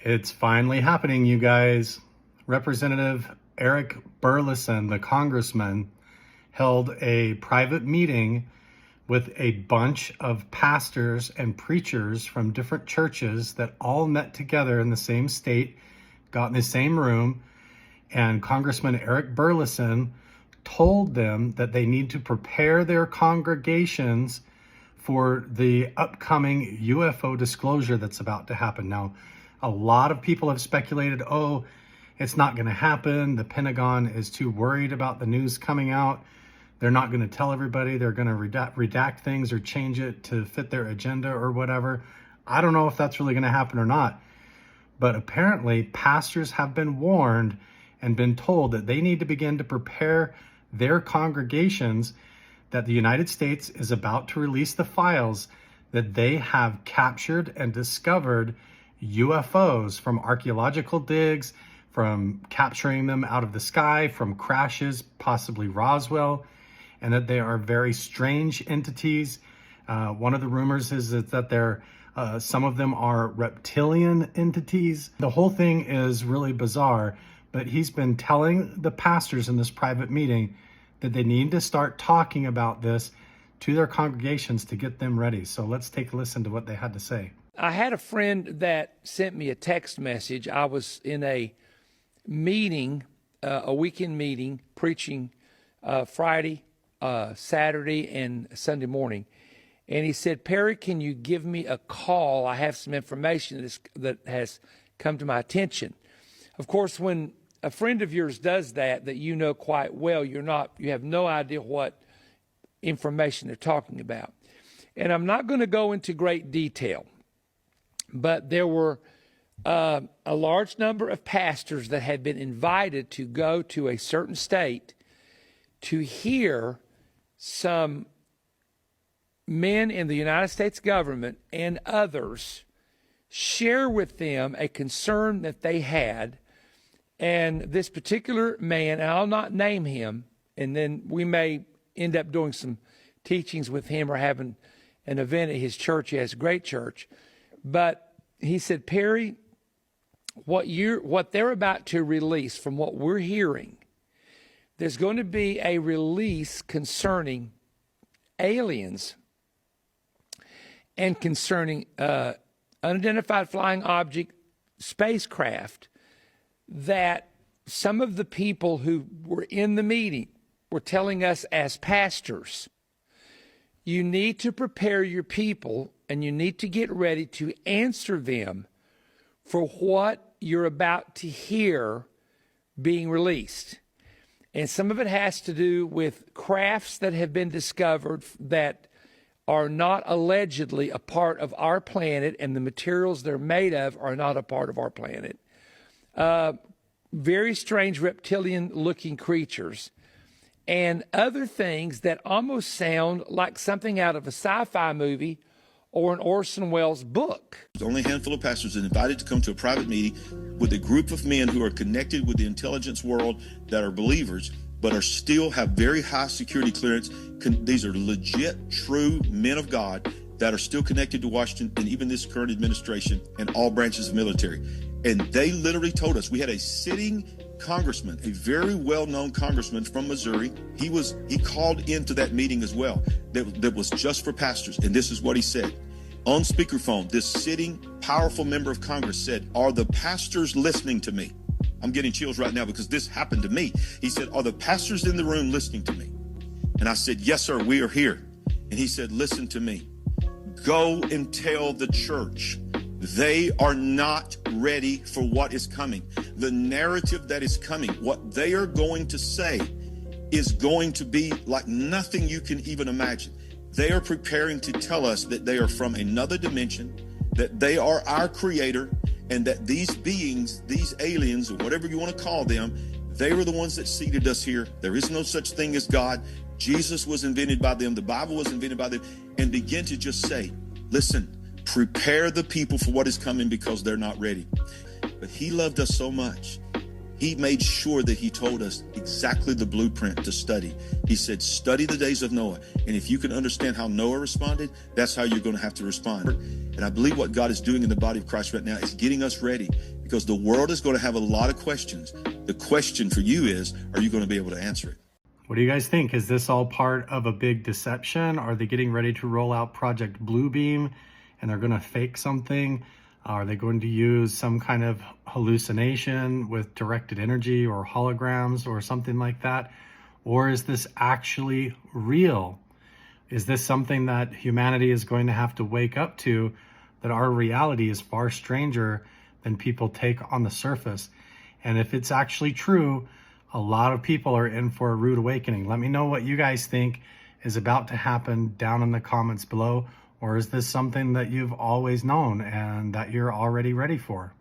It's finally happening, you guys. Representative Eric Burlison, the congressman, held a private meeting with a bunch of pastors and preachers from different churches that all met together in the same state, got in the same room, and Congressman Eric Burlison told them that they need to prepare their congregations for the upcoming UFO disclosure that's about to happen. Now, a lot of people have speculated, oh, it's not going to happen. The Pentagon is too worried about the news coming out. They're not going to tell everybody. They're going to redact things or change it to fit their agenda or whatever. I don't know if that's really going to happen or not. But apparently, pastors have been warned and been told that they need to begin to prepare their congregations that the United States is about to release the files that they have captured and discovered UFOs from archaeological digs, from capturing them out of the sky, from crashes, possibly Roswell, and that they are very strange entities. One of the rumors is that they're some of them are reptilian entities. The whole thing is really bizarre, but he's been telling the pastors in this private meeting that they need to start talking about this to their congregations to get them ready. So let's take a listen to what they had to say. I had a friend that sent me a text message. I was in a meeting, a weekend meeting, preaching Friday, Saturday, and Sunday morning. And he said, Perry, can you give me a call? I have some information that has come to my attention. Of course, when a friend of yours does that you know quite well, you have no idea what information they're talking about. And I'm not going to go into great detail, but there were a large number of pastors that had been invited to go to a certain state to hear some men in the United States government and others share with them a concern that they had. And this particular man, and I'll not name him, and then we may end up doing some teachings with him or having an event at his church. He has a great church. But he said, Perry, what they're about to release, from what we're hearing, there's going to be a release concerning aliens and concerning unidentified flying object spacecraft, that some of the people who were in the meeting were telling us as pastors, you need to prepare your people and you need to get ready to answer them for what you're about to hear being released. And some of it has to do with crafts that have been discovered that are not allegedly a part of our planet, and the materials they're made of are not a part of our planet. Very strange reptilian-looking creatures, and other things that almost sound like something out of a sci-fi movie or an Orson Welles book. There's only a handful of pastors invited to come to a private meeting with a group of men who are connected with the intelligence world, that are believers, but are still have very high security clearance. These are legit, true men of God that are still connected to Washington and even this current administration and all branches of military. And they literally told us, we had a sitting congressman, a very well-known congressman from Missouri. He called into that meeting as well, that was just for pastors. And this is what he said. On speakerphone, this sitting, powerful member of Congress said, are the pastors listening to me? I'm getting chills right now because this happened to me. He said, are the pastors in the room listening to me? And I said, yes, sir, we are here. And he said, listen to me. Go and tell the church they are not ready for what is coming. The narrative that is coming, what they are going to say is going to be like nothing you can even imagine. They are preparing to tell us that they are from another dimension, that they are our creator, and that these beings, these aliens, or whatever you want to call them, they were the ones that seeded us here. There is no such thing as God. Jesus was invented by them. The Bible was invented by them. And begin to just say, listen, prepare the people for what is coming because they're not ready. But he loved us so much. He made sure that he told us exactly the blueprint to study. He said, study the days of Noah. And if you can understand how Noah responded, that's how you're going to have to respond. And I believe what God is doing in the body of Christ right now is getting us ready, because the world is going to have a lot of questions. The question for you is, are you going to be able to answer it? What do you guys think? Is this all part of a big deception? Are they getting ready to roll out Project Bluebeam and they're going to fake something? Are they going to use some kind of hallucination with directed energy or holograms or something like that? Or is this actually real? Is this something that humanity is going to have to wake up to, that our reality is far stranger than people take on the surface? And if it's actually true, a lot of people are in for a rude awakening. Let me know what you guys think is about to happen down in the comments below. Or is this something that you've always known and that you're already ready for?